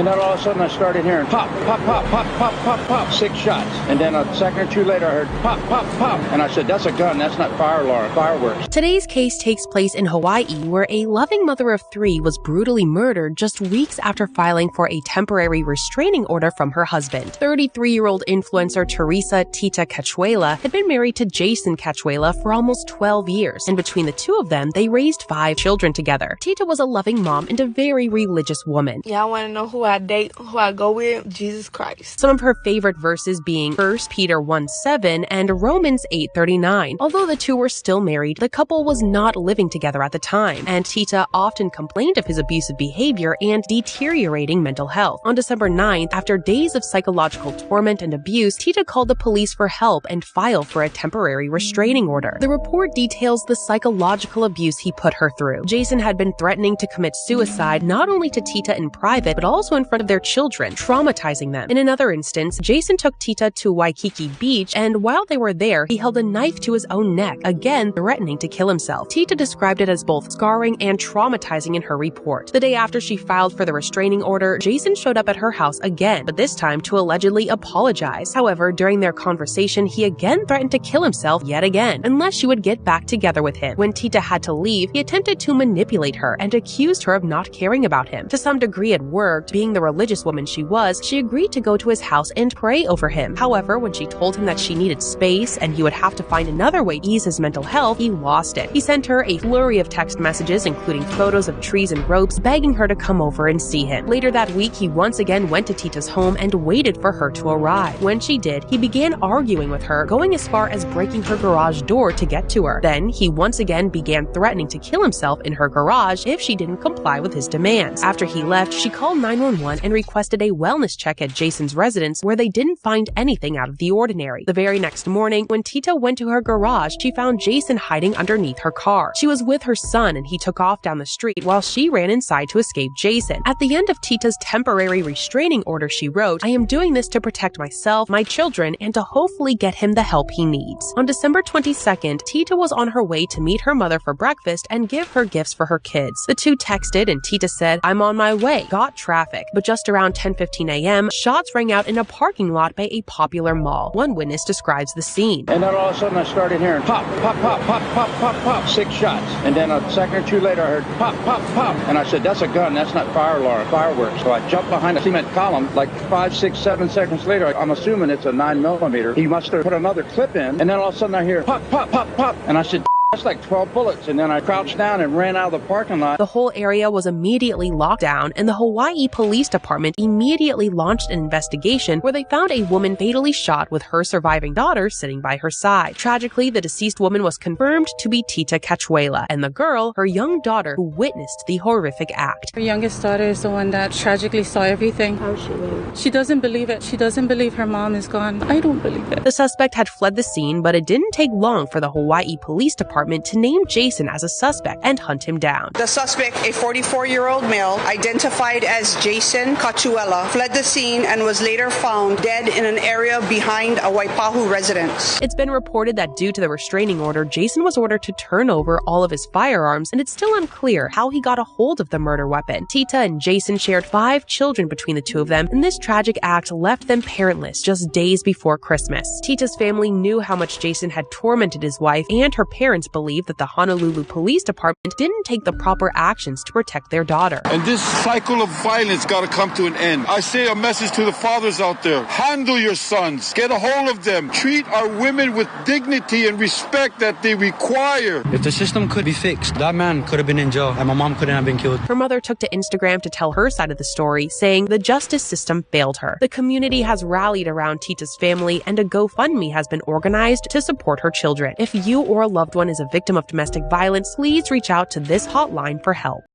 And then all of a sudden I started hearing pop, pop, pop, pop, pop, pop, pop, 6 shots. And then a second or two later I heard pop, pop, pop. And I said, that's a gun, that's not fireworks. Today's case takes place in Hawaii, where a loving mother of 3 was brutally murdered just weeks after filing for a temporary restraining order from her husband. 33-year-old influencer Teresa Tita Cachuela had been married to Jason Cachuela for almost 12 years, and between the two of them, they raised 5 children together. Tita was a loving mom and a very religious woman. Y'all want to know who I date, who I go with? Jesus Christ. Some of her favorite verses being 1 Peter 1:7 and Romans 8:39. Although the two were still married, the couple was not living together at the time, and Tita often complained of his abusive behavior and deteriorating mental health. On December 9th, after days of psychological torment and abuse, Tita called the police for help and filed for a temporary restraining order. The report details the psychological abuse he put her through. Jason had been threatening to commit suicide not only to Tita in private, but also in front of their children, traumatizing them. In another instance, Jason took Tita to Waikiki Beach, and while they were there, he held a knife to his own neck, again threatening to kill himself. Tita described it as both scarring and traumatizing in her report. The day after she filed for the restraining order, Jason showed up at her house again, but this time to allegedly apologize. However, during their conversation, he again threatened to kill himself yet again, unless she would get back together with him. When Tita had to leave, he attempted to manipulate her and accused her of not caring about him. To some degree it worked. Being the religious woman she was, she agreed to go to his house and pray over him. However, when she told him that she needed space and he would have to find another way to ease his mental health, he lost it. He sent her a flurry of text messages, including photos of trees and ropes, begging her to come over and see him. Later that week, he once again went to Tita's home and waited for her to arrive. When she did, he began arguing with her, going as far as breaking her garage door to get to her. Then, he once again began threatening to kill himself in her garage if she didn't comply with his demands. After he left, she called 911 and requested a wellness check at Jason's residence, where they didn't find anything out of the ordinary. The very next morning, when Tita went to her garage, she found Jason hiding underneath her car. She was with her son and he took off down the street while she ran inside to escape Jason. At the end of Tita's temporary restraining order, she wrote, "I am doing this to protect myself, my children, and to hopefully get him the help he needs." On December 22nd, Tita was on her way to meet her mother for breakfast and give her gifts for her kids. The two texted and Tita said, "I'm on my way, got traffic." But just around 10:15 a.m., shots rang out in a parking lot by a popular mall. One witness describes the scene. And then all of a sudden I started hearing pop, pop, pop, pop, pop, pop, pop, 6 shots. And then a second or two later I heard pop, pop, pop. And I said, that's a gun, that's not fireworks. So I jumped behind a cement column. Like 5, 6, 7 seconds later, I'm assuming it's a 9mm. He must have put another clip in. And then all of a sudden I hear pop, pop, pop, pop. And I said, that's like 12 bullets. And then I crouched down and ran out of the parking lot. The whole area was immediately locked down, and the Hawaii Police Department immediately launched an investigation where they found a woman fatally shot with her surviving daughter sitting by her side. Tragically, the deceased woman was confirmed to be Tita Cachuela, and the girl, her young daughter, who witnessed the horrific act. Her youngest daughter is the one that tragically saw everything. How she live? She doesn't believe it. She doesn't believe her mom is gone. I don't believe it. The suspect had fled the scene, but it didn't take long for the Hawaii Police Department to name Jason as a suspect and hunt him down. The suspect, a 44-year-old male, identified as Jason Cachuela, fled the scene and was later found dead in an area behind a Waipahu residence. It's been reported that due to the restraining order, Jason was ordered to turn over all of his firearms, and it's still unclear how he got a hold of the murder weapon. Tita and Jason shared 5 children between the two of them, and this tragic act left them parentless just days before Christmas. Tita's family knew how much Jason had tormented his wife, and her parents believed that the Honolulu Police Department didn't take the proper actions to protect their daughter. And this cycle of violence got to come to an end. I say a message to the fathers out there. Handle your sons. Get a hold of them. Treat our women with dignity and respect that they require. If the system could be fixed, that man could have been in jail and my mom couldn't have been killed. Her mother took to Instagram to tell her side of the story, saying the justice system failed her. The community has rallied around Tita's family, and a GoFundMe has been organized to support her children. If you or a loved one is a victim of domestic violence, please reach out to this hotline for help.